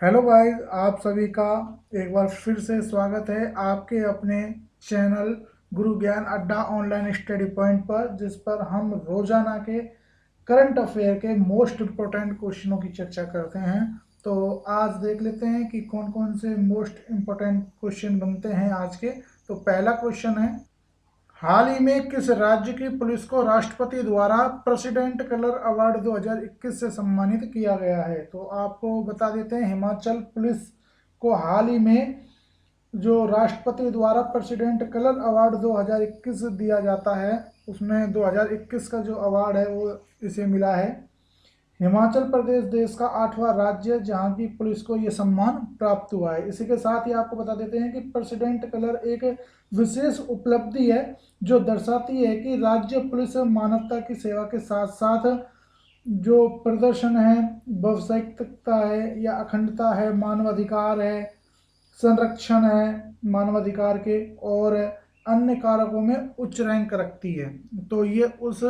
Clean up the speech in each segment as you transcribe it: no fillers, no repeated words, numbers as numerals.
Hello guys, आप सभी का एक बार फिर से स्वागत है आपके अपने चैनल गुरु ज्ञान अड्डा ऑनलाइन स्टडी पॉइंट पर, जिस पर हम रोजाना के करंट अफेयर के मोस्ट इम्पोर्टेंट क्वेश्चनों की चर्चा करते हैं। तो आज देख लेते हैं कि कौन कौन से मोस्ट इम्पोर्टेंट क्वेश्चन बनते हैं आज के। तो पहला क्वेश्चन है, हाल ही में किस राज्य की पुलिस को राष्ट्रपति द्वारा प्रेसिडेंट कलर अवार्ड 2021 से सम्मानित किया गया है? तो आपको बता देते हैं, हिमाचल पुलिस को हाल ही में जो राष्ट्रपति द्वारा प्रेसिडेंट कलर अवार्ड 2021 दिया जाता है, उसमें 2021 का जो अवार्ड है वो इसे मिला है। हिमाचल प्रदेश देश का 8वां राज्य है जहां की पुलिस को यह सम्मान प्राप्त हुआ है। इसी के साथ ही आपको बता देते हैं कि प्रेसिडेंट कलर एक विशेष उपलब्धि है जो दर्शाती है कि राज्य पुलिस मानवता की सेवा के साथ साथ जो प्रदर्शन है, व्यावसायिकता है या अखंडता है, मानवाधिकार है, संरक्षण है मानवाधिकार के, और अन्य कारकों में उच्च रैंक रखती है। तो ये उस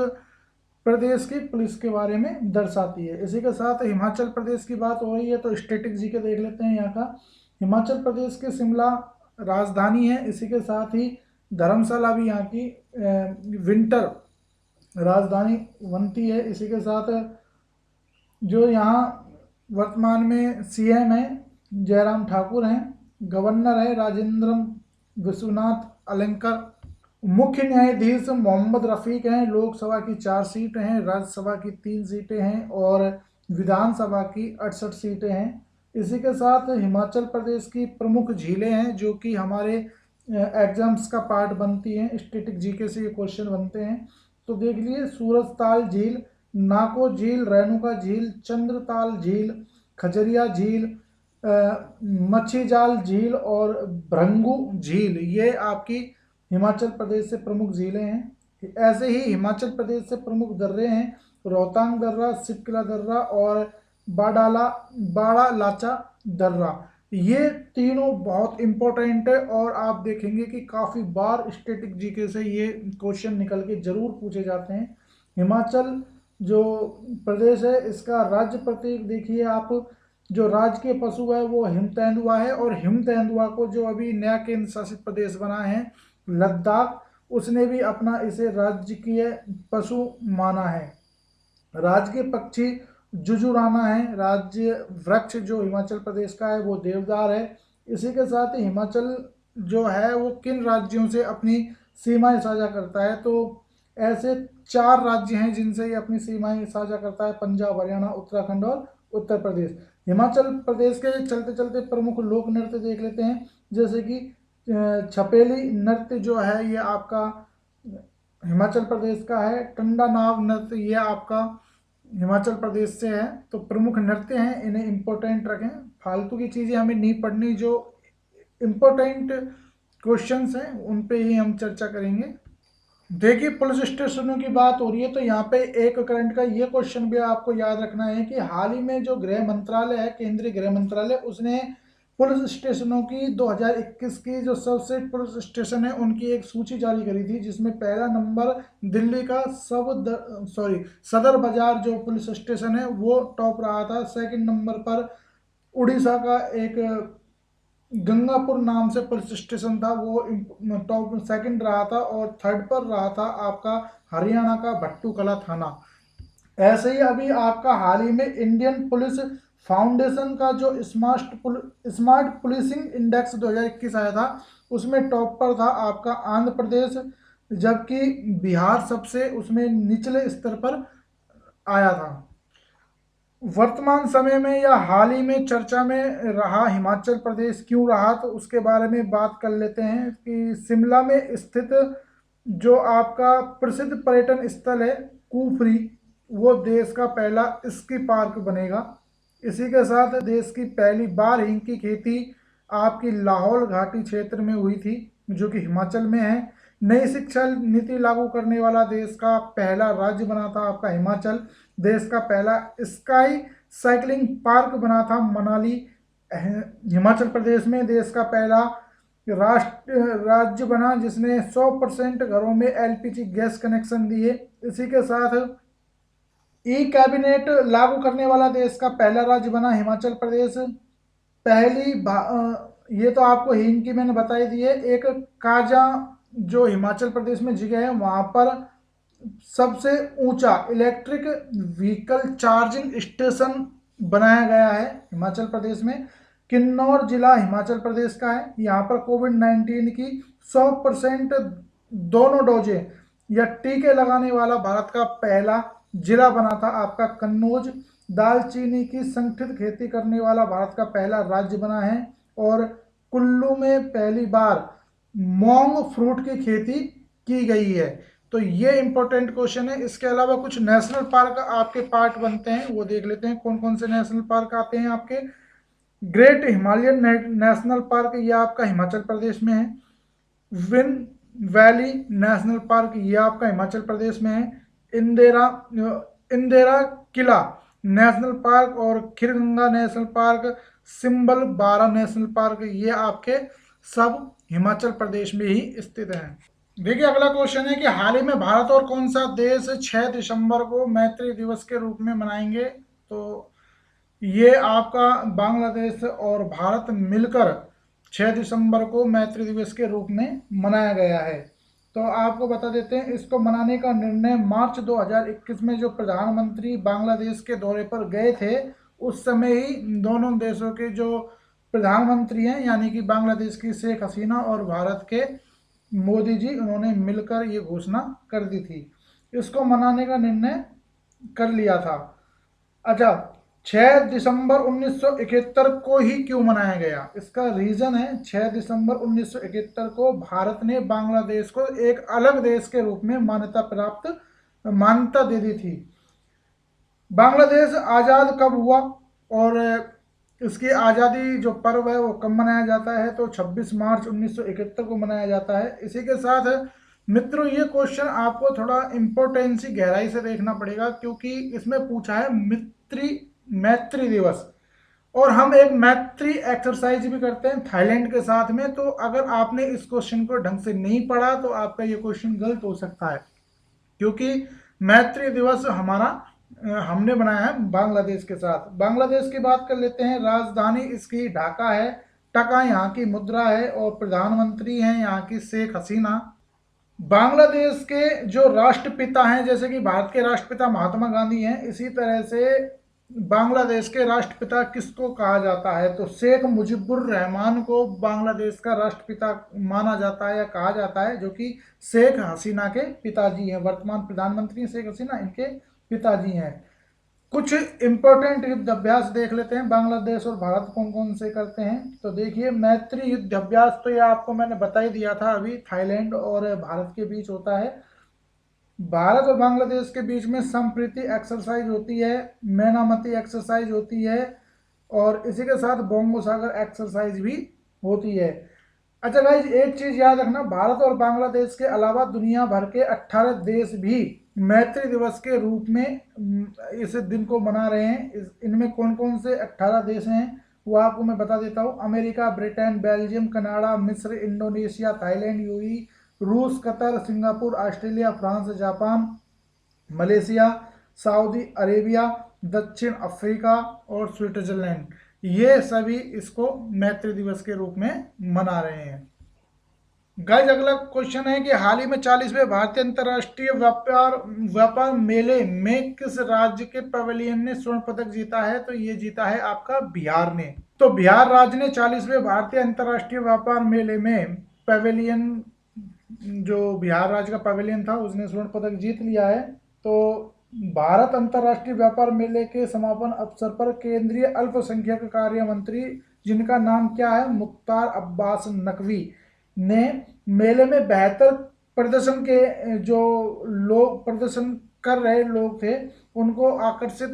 प्रदेश की पुलिस के बारे में दर्शाती है। इसी के साथ हिमाचल प्रदेश की बात हो रही है तो स्टैटिक जी के देख लेते हैं यहाँ का। हिमाचल प्रदेश के शिमला राजधानी है। इसी के साथ ही धर्मशाला भी यहाँ की विंटर राजधानी बनती है। इसी के साथ जो यहाँ वर्तमान में सीएम है जयराम ठाकुर हैं, गवर्नर है राजेंद्र विश्वनाथ अलंकर, मुख्य न्यायाधीश मोहम्मद रफीक हैं। लोकसभा की 4 सीट हैं, राज्यसभा की 3 सीटें हैं और विधानसभा की 68 सीटें हैं। इसी के साथ हिमाचल प्रदेश की प्रमुख झीलें हैं जो कि हमारे एग्जाम्स का पार्ट बनती हैं। स्टैटिक जीके से ये क्वेश्चन बनते हैं। तो देख लिए, सूरजताल झील, नाको झील, रेणुका झील, चंद्रताल झील, खजरिया झील, मच्छी जाल झील और भृंगू झील, ये आपकी हिमाचल प्रदेश से प्रमुख झीलें हैं। ऐसे ही हिमाचल प्रदेश से प्रमुख दर्रे हैं रोहतांग दर्रा, सिपकिला दर्रा और बाड़ा लाचा दर्रा। ये तीनों बहुत इंपॉर्टेंट है और आप देखेंगे कि काफ़ी बार स्टैटिक जीके से ये क्वेश्चन निकल के जरूर पूछे जाते हैं। हिमाचल जो प्रदेश है इसका राज्य प्रतीक देखिए आप, जो राज्य के पशु है वो हिम तेंदुआ है, और हिम तेंदुआ को जो अभी नया केंद्र शासित प्रदेश बना है लद्दाख, उसने भी अपना इसे राजकीय पशु माना है। राज्य के पक्षी जुजुराना है। राज्य वृक्ष जो हिमाचल प्रदेश का है वो देवदार है। इसी के साथ ही हिमाचल जो है वो किन राज्यों से अपनी सीमाएं साझा करता है? तो ऐसे 4 राज्य हैं जिनसे ये अपनी सीमाएं साझा करता है, पंजाब, हरियाणा, उत्तराखंड और उत्तर प्रदेश। हिमाचल प्रदेश के चलते चलते प्रमुख लोक नृत्य देख लेते हैं, जैसे कि छपेली नृत्य जो है ये आपका हिमाचल प्रदेश का है। टंडा नाव नृत्य ये आपका हिमाचल प्रदेश से है। तो प्रमुख नृत्य हैं, इन्हें इम्पोर्टेंट रखें। फालतू की चीज़ें हमें नहीं पढ़नी, जो इम्पोर्टेंट क्वेश्चंस हैं उन पे ही हम चर्चा करेंगे। देखिए, पुलिस स्टेशनों की बात हो रही है तो यहाँ पे एक करंट का ये क्वेश्चन भी आपको याद रखना है कि हाल ही में जो गृह मंत्रालय है, केंद्रीय गृह मंत्रालय, उसने पुलिस स्टेशनों की 2021 की जो सबसे पुलिस स्टेशन है उनकी एक सूची जारी करी थी, जिसमें पहला नंबर दिल्ली का सदर बाजार जो पुलिस स्टेशन है वो टॉप रहा था। सेकंड नंबर पर उड़ीसा का एक गंगापुर नाम से पुलिस स्टेशन था, वो टॉप सेकंड रहा था, और थर्ड पर रहा था आपका हरियाणा का भट्टूकला थाना। ऐसे ही अभी आपका हाल ही में इंडियन पुलिस फाउंडेशन का जो स्मार्ट पुलिसिंग इंडेक्स 2021 आया था, उसमें टॉप पर था आपका आंध्र प्रदेश, जबकि बिहार सबसे उसमें निचले स्तर पर आया था। वर्तमान समय में या हाल ही में चर्चा में रहा हिमाचल प्रदेश क्यों रहा, तो उसके बारे में बात कर लेते हैं कि शिमला में स्थित जो आपका प्रसिद्ध पर्यटन स्थल है कुफरी, वो देश का पहला स्की पार्क बनेगा। इसी के साथ देश की पहली बार हिंग की खेती आपकी लाहौल घाटी क्षेत्र में हुई थी, जो कि हिमाचल में है। नई शिक्षा नीति लागू करने वाला देश का पहला राज्य बना था आपका हिमाचल। देश का पहला स्काई साइकिलिंग पार्क बना था मनाली हिमाचल प्रदेश में। देश का पहला राज्य बना जिसने 100% घरों में एलपीजी गैस कनेक्शन दिए। इसी के साथ ई कैबिनेट लागू करने वाला देश का पहला राज्य बना हिमाचल प्रदेश। ये तो आपको हिंद की मैंने बताई दी है। एक काजा जो हिमाचल प्रदेश में जगह है, वहां पर सबसे ऊंचा इलेक्ट्रिक व्हीकल चार्जिंग स्टेशन बनाया गया है हिमाचल प्रदेश में। किन्नौर जिला हिमाचल प्रदेश का है। यहाँ पर कोविड-19 की 100% दोनों डोजें या टीके लगाने वाला भारत का पहला जिला बना था आपका कन्नौज। दालचीनी की संगठित खेती करने वाला भारत का पहला राज्य बना है। और कुल्लू में पहली बार मोंग फ्रूट की खेती की गई है। तो ये इंपॉर्टेंट क्वेश्चन है। इसके अलावा कुछ नेशनल पार्क आपके पार्ट बनते हैं, वो देख लेते हैं कौन कौन से नेशनल पार्क आते हैं आपके। ग्रेट हिमालयन नेशनल पार्क ये आपका हिमाचल प्रदेश में है। विन वैली नेशनल पार्क ये आपका हिमाचल प्रदेश में है। इंदिरा इंदिरा किला नेशनल पार्क और Kheerganga national park, symbol 12 national park ये आपके सब हिमाचल प्रदेश में ही स्थित हैं। देखिए अगला क्वेश्चन है कि हाल ही में भारत और कौन सा देश 6 दिसंबर को मैत्री दिवस के रूप में मनाएंगे। तो ये आपका बांग्लादेश और भारत मिलकर 6 दिसंबर को मैत्री दिवस के रूप में मनाया गया है। तो आपको बता देते हैं, इसको मनाने का निर्णय मार्च 2021 में जो प्रधानमंत्री बांग्लादेश के दौरे पर गए थे, उस समय ही दोनों देशों के जो प्रधानमंत्री हैं यानी कि बांग्लादेश की शेख हसीना और भारत के मोदी जी, उन्होंने मिलकर ये घोषणा कर दी थी। इसको मनाने का निर्णय कर लिया था। अच्छा, 6 दिसंबर 1971 को ही क्यों मनाया गया? इसका रीजन है 6 दिसंबर 1971 को भारत ने बांग्लादेश को एक अलग देश के रूप में मान्यता दे दी थी। बांग्लादेश आज़ाद कब हुआ और इसकी आज़ादी जो पर्व है वो कब मनाया जाता है? तो 26 मार्च 1971 को मनाया जाता है। इसी के साथ मित्रों ये क्वेश्चन आपको थोड़ा इम्पोर्टेंसी गहराई से देखना पड़ेगा, क्योंकि इसमें पूछा है मैत्री दिवस, और हम एक मैत्री एक्सरसाइज भी करते हैं थाईलैंड के साथ में। तो अगर आपने इस क्वेश्चन को ढंग से नहीं पढ़ा तो आपका ये क्वेश्चन गलत हो सकता है, क्योंकि मैत्री दिवस हमने बनाया है बांग्लादेश के साथ। बांग्लादेश की बात कर लेते हैं। राजधानी इसकी ढाका है। टका यहाँ की मुद्रा है और प्रधानमंत्री हैं यहाँ की शेख हसीना। बांग्लादेश के जो राष्ट्रपिता हैं, जैसे कि भारत के राष्ट्रपिता महात्मा गांधी हैं, इसी तरह से बांग्लादेश के राष्ट्रपिता किसको कहा जाता है? तो शेख मुजीबुर रहमान को बांग्लादेश का राष्ट्रपिता माना जाता है या कहा जाता है, जो कि शेख हसीना के पिताजी हैं। वर्तमान प्रधानमंत्री शेख हसीना इनके पिताजी हैं। कुछ इंपॉर्टेंट युद्ध अभ्यास देख लेते हैं बांग्लादेश और भारत कौन कौन से करते हैं। तो देखिए, मैत्री युद्ध अभ्यास तो ये आपको मैंने बता ही दिया था अभी, थाईलैंड और भारत के बीच होता है। भारत और बांग्लादेश के बीच में संप्रीति एक्सरसाइज होती है, मैनामती एक्सरसाइज होती है, और इसी के साथ बोंगो सागर एक्सरसाइज भी होती है। अच्छा गाइज, एक चीज याद रखना, भारत और बांग्लादेश के अलावा दुनिया भर के 18 देश भी मैत्री दिवस के रूप में इस दिन को मना रहे हैं। इनमें कौन कौन से 18 देश हैं वो आपको मैं बता देता हूँ। अमेरिका, ब्रिटेन, बेल्जियम, कनाडा, मिस्र, इंडोनेशिया, थाईलैंड, यूएई, रूस, Qatar, Singapore, Australia, France, Japan, Malaysia, Saudi Arabia, दक्षिण अफ्रीका और स्विट्जरलैंड, ये सभी इसको मैत्री दिवस के रूप में मना रहे हैं। गाइज, अगला क्वेश्चन है कि हाल ही में 40वें भारतीय अंतर्राष्ट्रीय व्यापार मेले में किस राज्य के पवेलियन ने स्वर्ण पदक जीता है? तो ये जीता है आपका बिहार ने। तो बिहार राज्य ने 40वें भारतीय अंतर्राष्ट्रीय व्यापार मेले में पवेलियन, जो बिहार राज्य का पवेलियन था, उसने स्वर्ण पदक जीत लिया है। तो भारत अंतर्राष्ट्रीय व्यापार मेले के समापन अवसर पर केंद्रीय अल्पसंख्यक कार्य मंत्री, जिनका नाम क्या है, मुख्तार अब्बास नकवी, ने मेले में बेहतर प्रदर्शन के जो लोग प्रदर्शन कर रहे लोग थे, उनको आकर्षित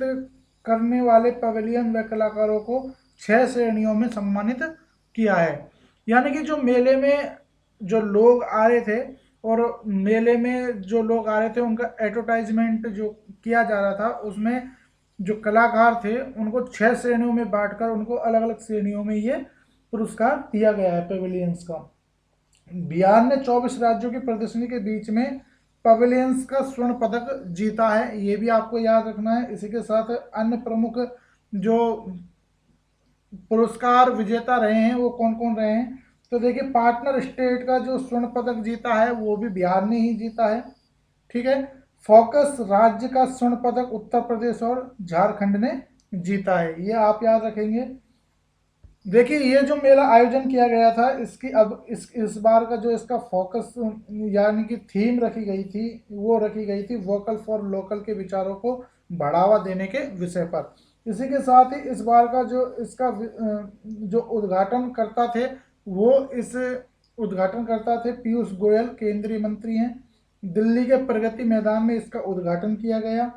करने वाले पवेलियन व कलाकारों को 6 श्रेणियों में सम्मानित किया है। यानी कि जो मेले में जो लोग आ रहे थे और मेले में जो लोग आ रहे थे उनका एडवर्टाइजमेंट जो किया जा रहा था, उसमें जो कलाकार थे उनको 6 श्रेणियों में बांटकर उनको अलग अलग श्रेणियों में ये पुरस्कार दिया गया है पवेलियंस का। बिहार ने 24 राज्यों की प्रदर्शनी के बीच में पवेलियंस का स्वर्ण पदक जीता है, ये भी आपको याद रखना है। इसी के साथ अन्य प्रमुख जो पुरस्कार विजेता रहे हैं वो कौन कौन रहे हैं। तो देखिए, पार्टनर स्टेट का जो स्वर्ण पदक जीता है वो भी बिहार ने ही जीता है। ठीक है। फोकस राज्य का स्वर्ण पदक उत्तर प्रदेश और झारखंड ने जीता है, ये आप याद रखेंगे। देखिए, ये जो मेला आयोजन किया गया था, इसकी अब इस बार का जो इसका फोकस यानी कि थीम रखी गई थी, वो रखी गई थी वोकल फॉर लोकल के विचारों को बढ़ावा देने के विषय पर। इसी के साथ ही इस बार का जो इसका जो उद्घाटन करता थे, वो इस उद्घाटन करता थे पीयूष गोयल, केंद्रीय मंत्री हैं। दिल्ली के प्रगति मैदान में इसका उद्घाटन किया गया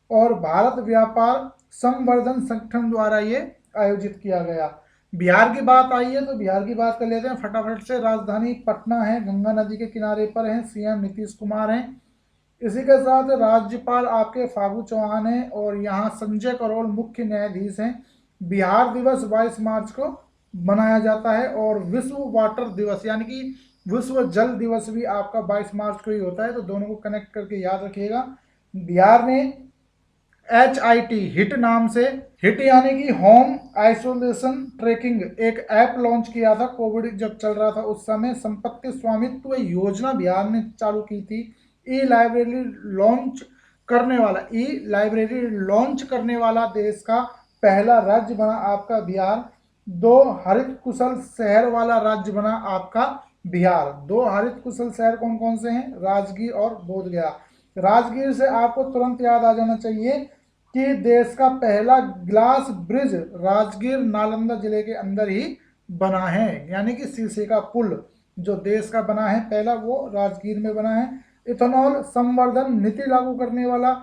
और भारत व्यापार संवर्धन संगठन द्वारा ये आयोजित किया गया। बिहार की बात आई है तो बिहार की बात कर लेते हैं फटाफट से। राजधानी पटना है, गंगा नदी के किनारे पर है, सीएम नीतीश कुमार हैं। इसी के साथ राज्यपाल आपके फागू चौहान हैं और यहाँ संजय करोल मुख्य न्यायाधीश हैं। बिहार दिवस 22 मार्च को मनाया जाता है और विश्व वाटर दिवस यानी कि विश्व जल दिवस भी आपका 22 मार्च को ही होता है, तो दोनों को कनेक्ट करके याद रखिएगा। बिहार ने HIT हिट नाम से, हिट यानी कि होम आइसोलेशन ट्रैकिंग, एक ऐप लॉन्च किया था कोविड जब चल रहा था उस समय। संपत्ति स्वामित्व योजना बिहार ने चालू की थी। ई लाइब्रेरी लॉन्च करने वाला देश का पहला राज्य बना आपका बिहार। 2 हरित कुशल शहर वाला राज्य बना आपका बिहार। 2 हरित कुशल शहर कौन कौन से हैं? राजगीर और बोधगया। राजगीर से आपको तुरंत याद आ जाना चाहिए कि देश का पहला ग्लास ब्रिज राजगीर नालंदा जिले के अंदर ही बना है, यानी कि शीशे का पुल जो देश का बना है पहला, वो राजगीर में बना है। इथेनॉल संवर्धन नीति लागू करने वाला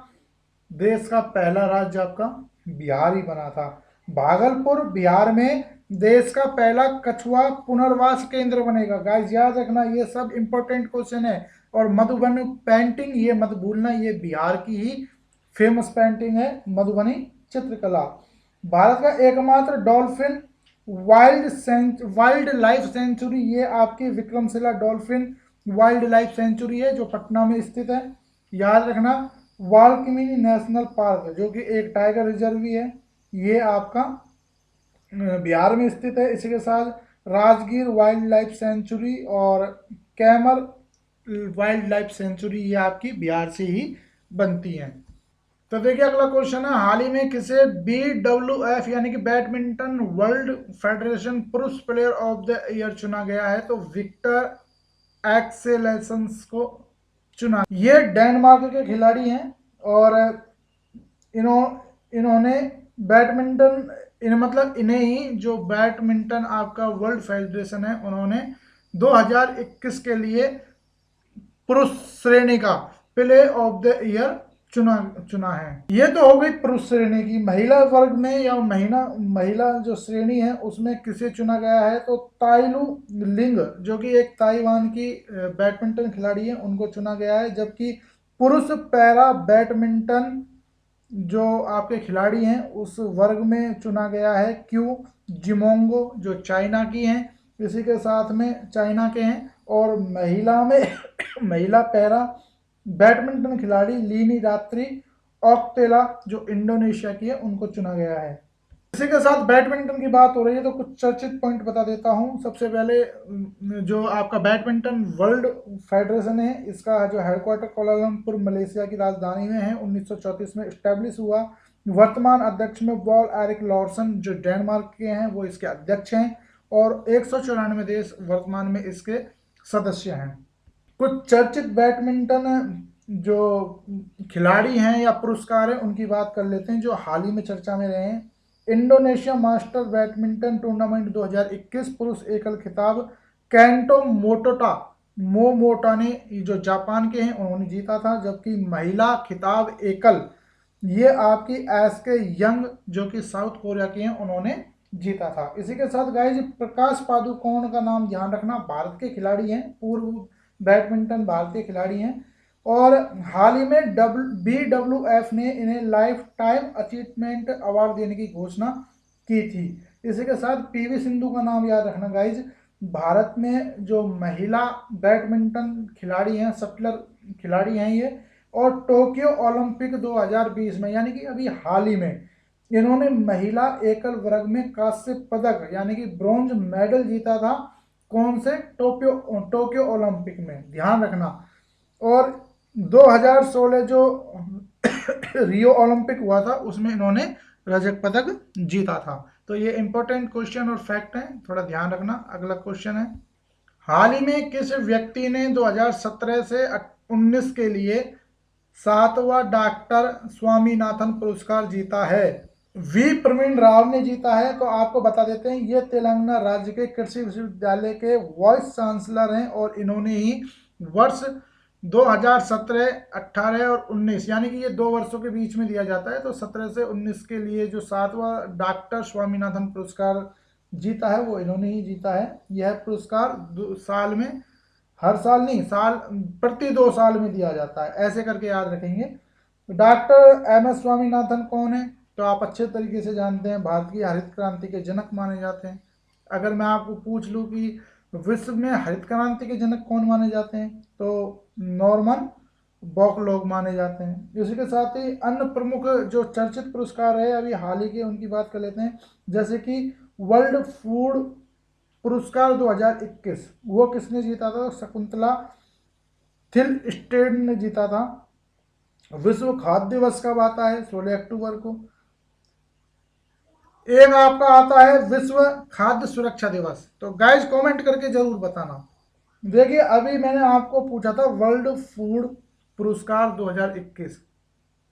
देश का पहला राज्य आपका बिहार ही बना था। भागलपुर बिहार में देश का पहला कछुआ पुनर्वास केंद्र बनेगा। गाइस याद रखना, ये सब इंपॉर्टेंट क्वेश्चन है। और मधुबनी पेंटिंग, ये मत भूलना, ये बिहार की ही फेमस पेंटिंग है मधुबनी चित्रकला। भारत का एकमात्र डॉल्फिन वाइल्ड लाइफ सेंचुरी, ये आपकी Vikramshila dolphin wild life sanctuary है जो पटना में स्थित है, याद रखना। वाल्मीकि नेशनल पार्क जो कि एक टाइगर रिजर्व भी है, ये आपका बिहार में स्थित है। इसी के साथ राजगीर वाइल्ड लाइफ सेंचुरी और कैमर वाइल्ड लाइफ सेंचुरी, ये आपकी बिहार से ही बनती हैं। तो देखिए, अगला क्वेश्चन है, हाल ही में किसे BWF यानी कि बैडमिंटन वर्ल्ड फेडरेशन पुरुष प्लेयर ऑफ द ईयर चुना गया है? तो विक्टर एक्सेलेसन्स को चुना। ये डेनमार्क के खिलाड़ी हैं और इन्होंने बैडमिंटन मतलब इन्हें ही जो बैडमिंटन आपका वर्ल्ड फेडरेशन है, उन्होंने 2021 के लिए पुरुष श्रेणी का प्ले ऑफ द ईयर चुना है। ये तो हो गई पुरुष श्रेणी की। महिला वर्ग में या महिला जो श्रेणी है उसमें किसे चुना गया है? तो ताइलू लिंग जो कि एक ताइवान की बैडमिंटन खिलाड़ी है, उनको चुना गया है। जबकि पुरुष पैरा बैडमिंटन जो आपके खिलाड़ी हैं उस वर्ग में चुना गया है क्यू जिमोंगो, जो चाइना की हैं, इसी के साथ में चाइना के हैं। और महिला में महिला पैरा बैडमिंटन खिलाड़ी लीनी रात्रि ऑक्टेला जो इंडोनेशिया की है, उनको चुना गया है। इसी के साथ बैडमिंटन की बात हो रही है तो कुछ चर्चित पॉइंट बता देता हूं। सबसे पहले जो आपका बैडमिंटन वर्ल्ड फेडरेशन है, इसका जो हेडक्वार्टर कोलालमपुर मलेशिया की राजधानी में है, 1934 में स्टैब्लिश हुआ। वर्तमान अध्यक्ष में बॉल एरिक लॉर्सन जो डेनमार्क के हैं, वो इसके अध्यक्ष हैं और 194 देश वर्तमान में इसके सदस्य हैं। कुछ चर्चित बैडमिंटन जो खिलाड़ी हैं या पुरस्कार हैं उनकी बात कर लेते हैं जो हाल ही में चर्चा में रहे हैं। इंडोनेशिया मास्टर बैडमिंटन टूर्नामेंट 2021 पुरुष एकल खिताब कैंटो मोमोटा ने, जो जापान के हैं, उन्होंने जीता था। जबकि महिला खिताब एकल, ये आपकी एसके यंग जो कि साउथ कोरिया की हैं, उन्होंने जीता था। इसी के साथ गाइज प्रकाश पादुकोण का नाम ध्यान रखना, भारत के खिलाड़ी हैं, पूर्व बैडमिंटन भारतीय खिलाड़ी हैं और हाल ही में BWF ने इन्हें लाइफ टाइम अचीवमेंट अवार्ड देने की घोषणा की थी। इसी के साथ PV सिंधु का नाम याद रखना गाइज, भारत में जो महिला बैडमिंटन खिलाड़ी हैं, शटलर खिलाड़ी हैं ये। और टोक्यो ओलंपिक 2020 में, यानी कि अभी हाल ही में इन्होंने महिला एकल वर्ग में कांस्य पदक यानी कि ब्रॉन्ज मेडल जीता था। कौन से? टोक्यो ओलंपिक में, ध्यान रखना। और 2016 जो रियो ओलंपिक हुआ था उसमें इन्होंने रजत पदक जीता था। तो ये इंपॉर्टेंट क्वेश्चन और फैक्ट है, थोड़ा ध्यान रखना। अगला क्वेश्चन है, हाल ही में किस व्यक्ति ने 2017 से 19 के लिए 7वां डॉक्टर स्वामीनाथन पुरस्कार जीता है? वी प्रवीण राव ने जीता है। तो आपको बता देते हैं, ये तेलंगाना राज्य के कृषि विश्वविद्यालय के वाइस चांसलर हैं और इन्होंने ही वर्ष 2017, 18 और 19 यानी कि ये 2 वर्षों के बीच में दिया जाता है। तो 17 से 19 के लिए जो 7वां डॉक्टर स्वामीनाथन पुरस्कार जीता है वो इन्होंने ही जीता है। यह पुरस्कार साल में, हर साल नहीं, साल प्रति 2 साल में दिया जाता है, ऐसे करके याद रखेंगे। डॉक्टर एम एस स्वामीनाथन कौन है? तो आप अच्छे तरीके से जानते हैं, भारत की हरित क्रांति के जनक माने जाते हैं। अगर मैं आपको पूछ लूँ कि विश्व में हरित क्रांति के जनक कौन माने जाते हैं, तो नॉर्मन बॉकलॉग माने जाते हैं। इसी के साथ ही अन्य प्रमुख जो चर्चित पुरस्कार है अभी हाल ही के, उनकी बात कर लेते हैं। जैसे कि वर्ल्ड फूड पुरस्कार 2021, वो किसने जीता था? शकुंतला थिलस्टेड ने जीता था। विश्व खाद्य दिवस कब आता है? 16 अक्टूबर को। एक आपका आता है विश्व खाद्य सुरक्षा दिवस। तो गाइज कमेंट करके जरूर बताना। देखिए अभी मैंने आपको पूछा था वर्ल्ड फूड पुरस्कार 2021,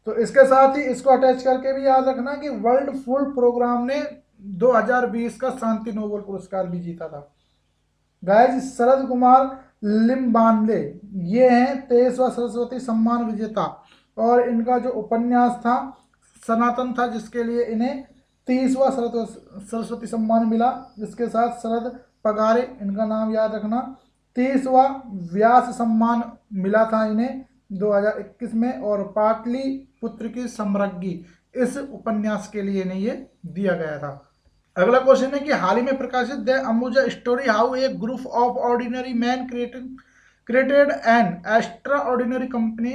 तो इसके साथ ही इसको अटैच करके भी याद रखना कि वर्ल्ड फूड प्रोग्राम ने 2020 का शांति नोबेल पुरस्कार भी जीता था। गाइज शरद कुमार लिम्बांडे ये हैं 23वां सरस्वती सम्मान विजेता, और इनका जो उपन्यास था सनातन था, जिसके लिए इन्हें 30वां सरस्वती सम्मान मिला। इसके साथ शरद पगारे, इनका नाम याद रखना, 30वां व्यास सम्मान मिला था इन्हें 2021 में। और पाटलिपुत्र की सम्राज्ञी, इस उपन्यास के लिए इन्हें ये दिया गया था। अगला क्वेश्चन है कि हाल ही में प्रकाशित the Ambuja story how a group of ordinary man created an extraordinary company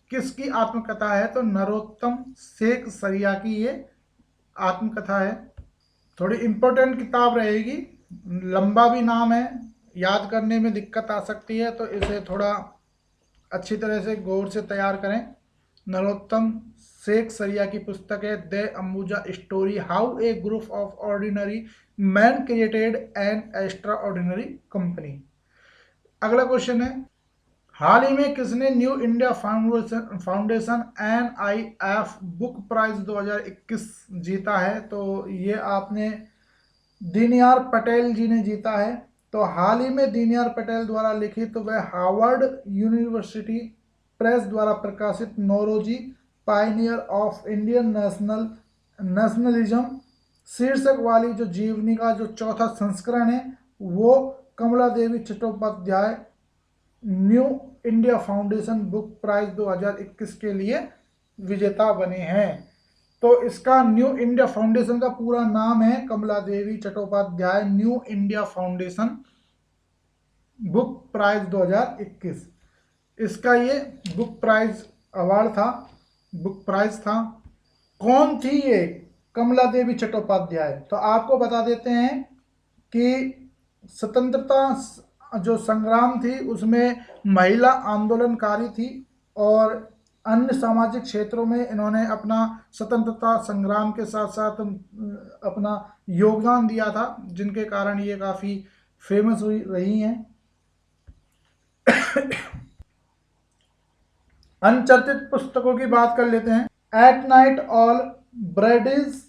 किसकी आत्मकथा है? तो नरोत्तम शेख सरिया की ये आत्मकथा है। थोड़ी इंपॉर्टेंट किताब रहेगी, लंबा भी नाम है, याद करने में दिक्कत आ सकती है, तो इसे थोड़ा अच्छी तरह से गौर से तैयार करें। नरोत्तम शेख सरिया की पुस्तक है the Ambuja story how a group of ordinary man created an extraordinary company. अगला क्वेश्चन है, हाल ही में किसने new India foundation NIF book prize 2021 जीता है? तो ये आपने दीनयार पटेल जी ने जीता है। तो हाल ही में दीनयार पटेल द्वारा लिखित वह हार्वर्ड यूनिवर्सिटी प्रेस द्वारा प्रकाशित Naoroji pioneer of Indian nationalism शीर्षक वाली जो जीवनी का जो चौथा संस्करण है वो Kamala Devi Chattopadhyay New India Foundation Book prize 2021 के लिए विजेता बने हैं। तो इसका न्यू इंडिया फाउंडेशन का पूरा नाम है Kamala Devi Chattopadhyay New India Foundation Book prize 2021। इसका ये बुक प्राइज अवार्ड था, बुक प्राइज था। कौन थी ये कमला देवी चट्टोपाध्याय? तो आपको बता देते हैं कि स्वतंत्रता जो संग्राम थी उसमें महिला आंदोलनकारी थी और अन्य सामाजिक क्षेत्रों में इन्होंने अपना स्वतंत्रता संग्राम के साथ साथ अपना योगदान दिया था, जिनके कारण ये काफ़ी फेमस हुई रही हैं। अनचर्चित पुस्तकों की बात कर लेते हैं। एट नाइट ऑल ब्रैडिस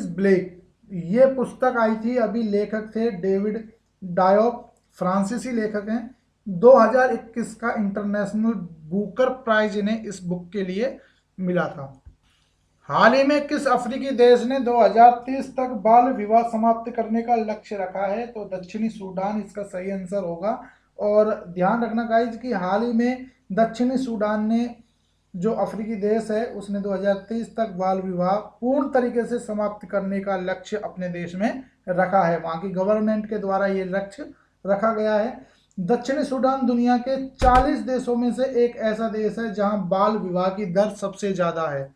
ब्लेक, ये पुस्तक आई थी अभी, लेखक थे डेविड डायोप, फ्रांसीसी लेखक हैं। 2021 का इंटरनेशनल बुकर प्राइज इन्हें इस बुक के लिए मिला था। हाल ही में किस अफ्रीकी देश ने 2030 तक बाल विवाह समाप्त करने का लक्ष्य रखा है? तो दक्षिणी सूडान इसका सही आंसर होगा। और ध्यान रखना गाइज कि हाल ही में दक्षिणी सूडान ने, जो अफ्रीकी देश है, उसने 2030 तक बाल विवाह पूर्ण तरीके से समाप्त करने का लक्ष्य अपने देश में रखा है। वहाँ की गवर्नमेंट के द्वारा ये लक्ष्य रखा गया है। दक्षिणी सूडान दुनिया के 40 देशों में से एक ऐसा देश है जहां बाल विवाह की दर सबसे ज़्यादा है।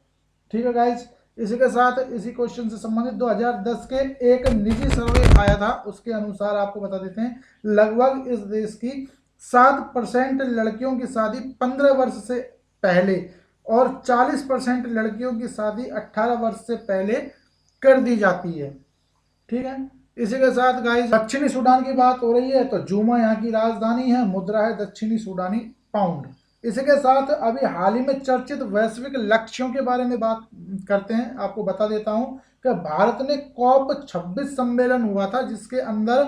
ठीक है गाइज, इसी के साथ इसी क्वेश्चन से संबंधित 2010 के एक निजी सर्वे आया था, उसके अनुसार आपको बता देते हैं लगभग इस देश की 7% लड़कियों की शादी 15 वर्ष से पहले और 40% लड़कियों की शादी 18 वर्ष से पहले कर दी जाती है। ठीक है, इसी के साथ गाइस दक्षिणी सूडान की बात हो रही है तो जूमा यहाँ की राजधानी है, मुद्रा है दक्षिणी सूडानी पाउंड। इसी के साथ अभी हाल ही में चर्चित वैश्विक लक्ष्यों के बारे में बात करते हैं। आपको बता देता हूं कि भारत ने COP 26 सम्मेलन हुआ था जिसके अंदर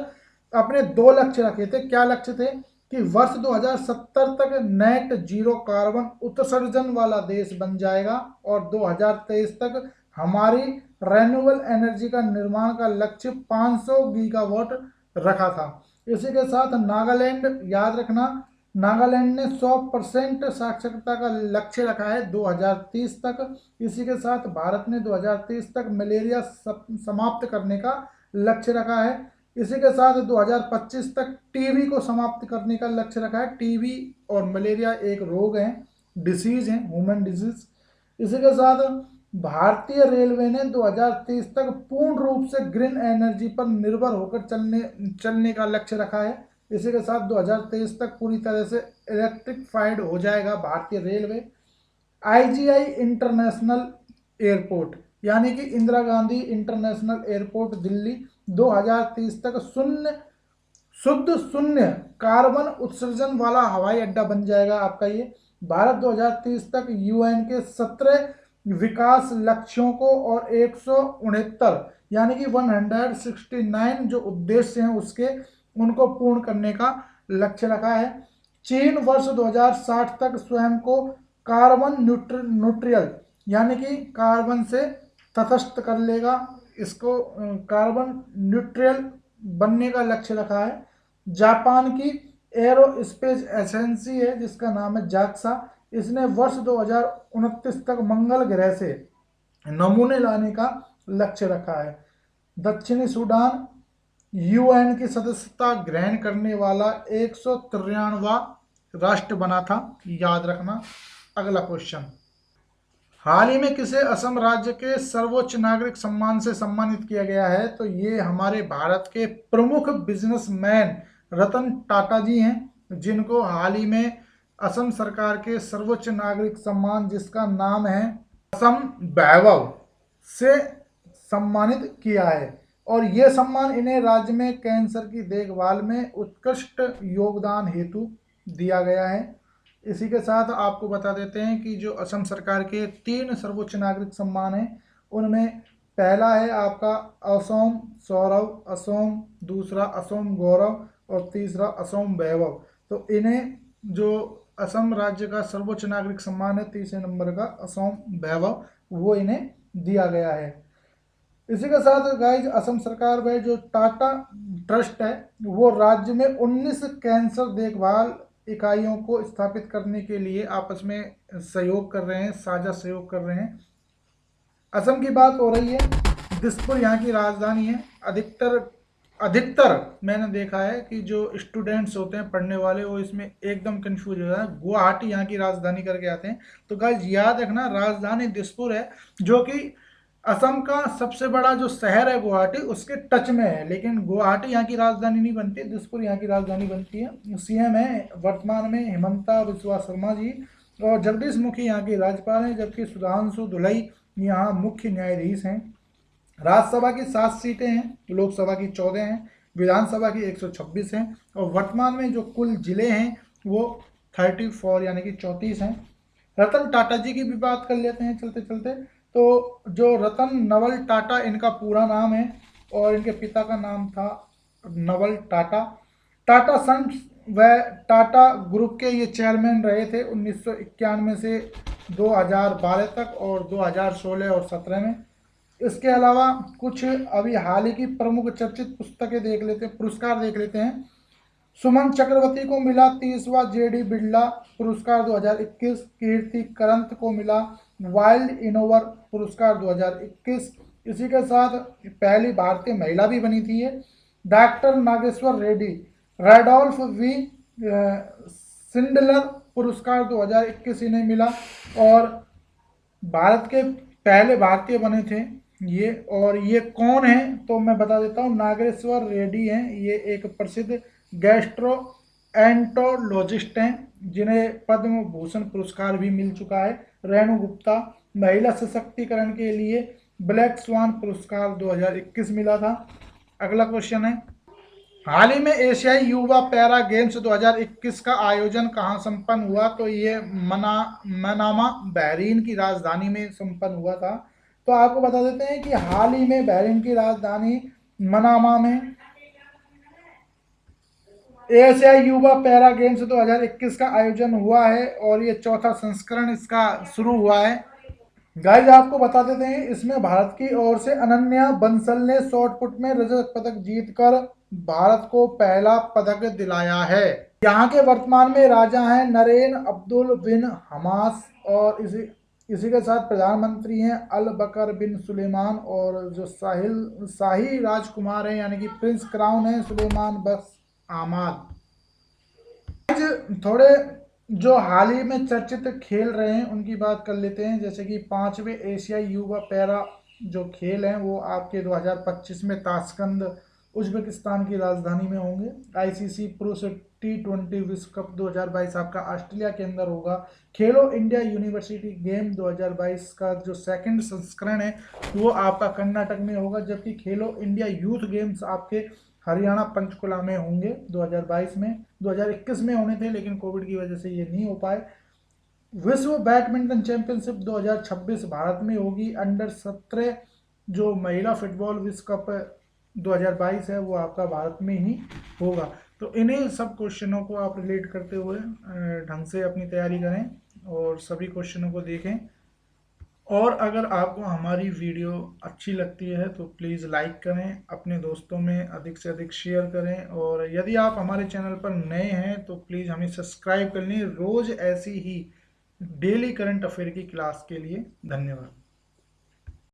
अपने 2 लक्ष्य रखे थे। क्या लक्ष्य थे कि वर्ष 2070 तक नेट जीरो कार्बन उत्सर्जन वाला देश बन जाएगा और 2023 तक हमारी रेन्यूएबल एनर्जी का निर्माण का लक्ष्य 500 गीगावाट रखा था। इसी के साथ नागालैंड, याद रखना नागालैंड ने 100% साक्षरता का लक्ष्य रखा है 2030 तक। इसी के साथ भारत ने 2030 तक मलेरिया समाप्त करने का लक्ष्य रखा है। इसी के साथ 2025 तक टीबी को समाप्त करने का लक्ष्य रखा है। टीबी और मलेरिया एक रोग है, डिसीज है, ह्यूमन डिजीज। इसी के साथ भारतीय रेलवे ने 2030 तक पूर्ण रूप से ग्रीन एनर्जी पर निर्भर होकर चलने का लक्ष्य रखा है। इसी के साथ 2023 तक पूरी तरह से इलेक्ट्रिफाइड हो जाएगा भारतीय रेलवे। IGI इंटरनेशनल एयरपोर्ट यानी कि इंदिरा गांधी इंटरनेशनल एयरपोर्ट दिल्ली 2030 तक शुद्ध शून्य कार्बन उत्सर्जन वाला हवाई अड्डा बन जाएगा आपका ये। भारत 2030 तक UN के 17 विकास लक्ष्यों को और 169 यानी कि 169 जो उद्देश्य हैं उसके उनको पूर्ण करने का लक्ष्य रखा है। चीन वर्ष 2060 तक स्वयं को कार्बन न्यूट्रल यानी कि कार्बन से तटस्थ कर लेगा, इसको कार्बन न्यूट्रल बनने का लक्ष्य रखा है। जापान की एरोस्पेस एजेंसी है जिसका नाम है JAXA, इसने वर्ष 2029 तक मंगल ग्रह से नमूने लाने का लक्ष्य रखा है। दक्षिणी सूडान UN की सदस्यता ग्रहण करने वाला 193वां राष्ट्र बना था, याद रखना। अगला क्वेश्चन, हाल ही में किसे असम राज्य के सर्वोच्च नागरिक सम्मान से सम्मानित किया गया है? तो ये हमारे भारत के प्रमुख बिजनेसमैन रतन टाटा जी हैं जिनको हाल ही में असम सरकार के सर्वोच्च नागरिक सम्मान जिसका नाम है असम वैभव से सम्मानित किया है और यह सम्मान इन्हें राज्य में कैंसर की देखभाल में उत्कृष्ट योगदान हेतु दिया गया है। इसी के साथ आपको बता देते हैं कि जो असम सरकार के 3 सर्वोच्च नागरिक सम्मान हैं उनमें पहला है आपका असोम सौरव असोम, दूसरा असोम गौरव और तीसरा असोम वैभव। तो इन्हें जो असम राज्य का सर्वोच्च नागरिक सम्मान है 3 नंबर का असोम वैभव वो इन्हें दिया गया है। इसी के साथ गाइज असम सरकार व जो टाटा ट्रस्ट है वो राज्य में 19 कैंसर देखभाल इकाइयों को स्थापित करने के लिए आपस में सहयोग कर रहे हैं, साझा सहयोग कर रहे हैं। असम की बात हो रही है, दिसपुर यहाँ की राजधानी है। अधिकतर मैंने देखा है कि जो स्टूडेंट्स होते हैं पढ़ने वाले वो इसमें एकदम कंफ्यूज हो जाए, गुवाहाटी यहाँ की राजधानी करके आते हैं। तो गाइज याद रखना राजधानी दिसपुर है जो कि असम का सबसे बड़ा जो शहर है गुवाहाटी उसके टच में है, लेकिन गुवाहाटी यहाँ की राजधानी नहीं बनती, दिसपुर यहाँ की राजधानी बनती है। CM है वर्तमान में हिमंता बिस्वा शर्मा जी और जगदीश मुखी यहाँ के राज्यपाल हैं जबकि सुधांशु धुलई यहाँ मुख्य न्यायाधीश हैं। राज्यसभा की 7 सीटें हैं, लोकसभा की 14 हैं, विधानसभा की 126 हैं और वर्तमान में जो कुल जिले हैं वो 34 यानी कि 34 हैं। रतन टाटा जी की भी बात कर लेते हैं चलते चलते। तो जो रतन नवल टाटा इनका पूरा नाम है और इनके पिता का नाम था नवल टाटा। टाटा सन्स व टाटा ग्रुप के ये चेयरमैन रहे थे 1991 से 2012 तक और 2016 और 17 में। इसके अलावा कुछ अभी हाल ही की प्रमुख चर्चित पुस्तकें देख लेते हैं, पुरस्कार देख लेते हैं। सुमन चक्रवर्ती को मिला 30वां JD बिरला पुरस्कार 2021। कीर्ति करंत को मिला वाइल्ड इनोवर पुरस्कार 2021। इसी के साथ पहली भारतीय महिला भी बनी थी ये। डॉक्टर नागेश्वर रेड्डी रैडोल्फ V सिंडलर पुरस्कार 2021 इन्हें मिला और भारत के पहले भारतीय बने थे ये। और ये कौन है तो मैं बता देता हूँ, नागेश्वर रेड्डी हैं। ये एक प्रसिद्ध गैस्ट्रो एंटोलॉजिस्ट हैं जिन्हें पद्म भूषण पुरस्कार भी मिल चुका है। रेणु गुप्ता, महिला सशक्तिकरण के लिए ब्लैक स्वान पुरस्कार 2021 मिला था। अगला क्वेश्चन है, हाल ही में एशियाई युवा पैरा गेम्स 2021 का आयोजन कहाँ संपन्न हुआ? तो ये मनामा बहरीन की राजधानी में संपन्न हुआ था। तो आपको बता देते हैं कि हाल ही में बहरीन की राजधानी मनामा में एशियाई युवा पैरा गेम्स 2021 का आयोजन हुआ है और ये चौथा संस्करण इसका शुरू हुआ है। गाइज आपको बता देते हैं, इसमें भारत की ओर से अनन्या बंसल ने शॉट पुट में रजत पदक जीतकर भारत को पहला पदक दिलाया है। यहाँ के वर्तमान में राजा हैं नरेन अब्दुल बिन हमास, और इसी के साथ प्रधानमंत्री हैं अल बकर बिन सुलेमान, और जो शाही राजकुमार हैं यानी कि प्रिंस क्राउन है सुलेमान बख्श आमाद। थोड़े जो हाल ही में चर्चित खेल रहे हैं उनकी बात कर लेते हैं। जैसे कि 5वें एशियाई युवा पैरा जो खेल हैं वो आपके 2025 में ताशकंद उज्बेकिस्तान की राजधानी में होंगे। आईसीसी पुरुष T20 विश्व कप 2022 आपका ऑस्ट्रेलिया के अंदर होगा। खेलो इंडिया यूनिवर्सिटी गेम 2022 का जो सेकंड संस्करण है वो आपका कर्नाटक में होगा, जबकि खेलो इंडिया यूथ गेम्स आपके हरियाणा पंचकुला में होंगे 2022 में। 2021 में होने थे लेकिन कोविड की वजह से ये नहीं हो पाए। विश्व बैडमिंटन चैंपियनशिप 2026 भारत में होगी। अंडर 17 जो महिला फुटबॉल विश्व कप 2022 है वो आपका भारत में ही होगा। तो इन्हीं सब क्वेश्चनों को आप रिलेट करते हुए ढंग से अपनी तैयारी करें और सभी क्वेश्चनों को देखें। और अगर आपको हमारी वीडियो अच्छी लगती है तो प्लीज़ लाइक करें, अपने दोस्तों में अधिक से अधिक शेयर करें, और यदि आप हमारे चैनल पर नए हैं तो प्लीज़ हमें सब्सक्राइब कर लें रोज़ ऐसी ही डेली करंट अफेयर की क्लास के लिए। धन्यवाद।